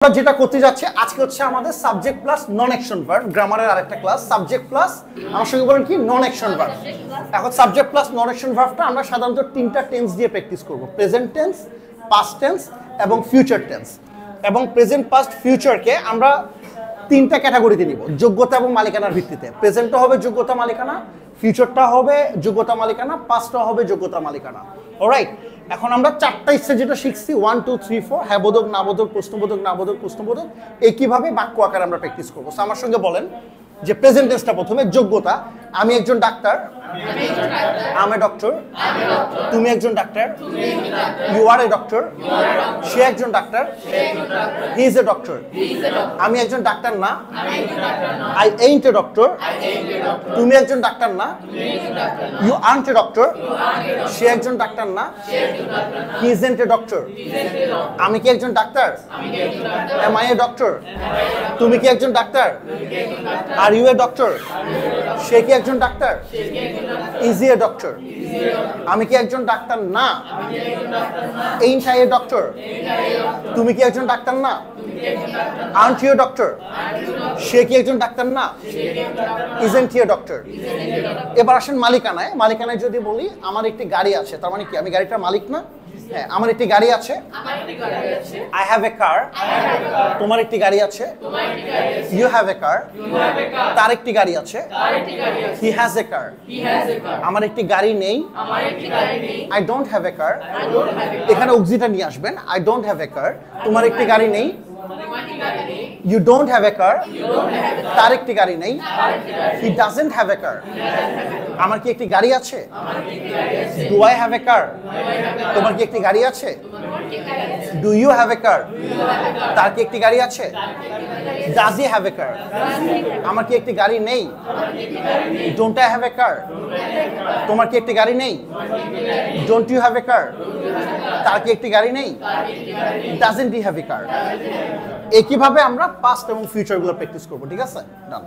আমরা যেটা করতে যাচ্ছি আজকে হচ্ছে আমাদের subject plus non action verb, গ্রামারের আরেকটা ক্লাস। সাবজেক্ট প্লাস আমার সঙ্গে বলেন কি নন অ্যাকশন ভার্ব। এখন সাবজেক্ট প্লাস নন অ্যাকশন ভার্বটা আমরা সাধারণত তিনটা টেন্স দিয়ে প্র্যাকটিস করব, প্রেজেন্ট টেন্স, পাস্ট টেন্স এবং ফিউচার টেন্স। এবং প্রেজেন্ট পাস্ট ফিউচারকে আমরা তিনটা ক্যাটাগরিতে নিব যোগ্যতা এবং মালিকানার ভিত্তিতে। প্রেজেন্টটা হবে যোগ্যতা মালিকানা, ফিউচারটা হবে যোগ্যতা মালিকানা, পাস্টটা হবে যোগ্যতা মালিকানা। অলরাইট, এখন আমরা চারটা ইচ্ছা যেটা শিখছি 1 2 3 4 হ্যাঁ বোধক না বোধক প্রশ্নবোধক না বোধক প্রশ্নবোধক, একইভাবে বাক্য আকারে আমরা প্র্যাকটিস করবো। আমার সঙ্গে বলেন যে প্রেজেন্ট টেন্সটা প্রথমে যোগ্যতা, আমি একজন ডাক্তার, আমি ডক্টর, তুমি একজন ডাক্তার, ইউ আর এ ডক্টর, সে একজন ডাক্তার, হি ইজ এ ডক্টর। আমি একজন ডাক্তার না, আই এইন্ট এ ডক্টর, তুমি একজন ডাক্তার না, ইউ আর্নট এ ডক্টর, সে একজন ডাক্তার না, হি ইজন্ট এ ডক্টর। আমি কি একজন ডাক্তার, এম আই এ ডক্টর, তুমি কি একজন ডাক্তার, আর ইউ এ ডক্টর, সে কি একজন ডাক্তার, ইজ হি এ ডক্টর। আমি কি একজন ডাক্তার না, এইন্ট আই এ ডক্টর, তুমি কি একজন ডাক্তার না, আর্নট ইউ এ ডক্টর, সে কি একজন ডাক্তার না, ইজন্ট হি এ ডক্টর। এবার আসেন মালিকানায়। মালিকানায় যদি বলি আমার একটি গাড়ি আছে, তার মানে কি আমি গাড়িটার মালিক না? হ্যাঁ, আমার একটি গাড়ি আছে, আই হ্যাভ এ কার। তোমার একটি গাড়ি আছে, ইউ হ্যাভ এ কার। তার একটি গাড়ি আছে, হি হ্যাজ এ কার। আমার একটি গাড়ি নেই, আই ডোন্ট হ্যাভ এ কার। এখানে অক্সিটা নিয়ে আসবেন, আই ডোন্ট হ্যাভ এ কার। তোমার একটি গাড়ি নেই, ইউ ডোন্ট হ্যাভ এ কার। তার একটি গাড়ি নেই, হি ডাজন্ট হ্যাভ এ কার। আমার কি একটি গাড়ি আছে, ডু আই হ্যাভ এ কার। তোমার কি একটি গাড়ি আছে, ডু ইউ হ্যাভ এ কার। তার কি একটি গাড়ি আছে, ডাজ হি হ্যাভ এ কার। আমার কি একটি গাড়ি নেই, ডোন্ট আই হ্যাভ এ কার। তোমার কি একটি গাড়ি নেই, ডোন্ট ইউ হ্যাভ এ কার। তার কি একটি গাড়ি নেই, ডাজন্ট হি হ্যাভ এ কার। একইভাবে আমরা পাস্ট এবং ফিউচারগুলো প্র্যাকটিস করবো, ঠিক আছে? ডান।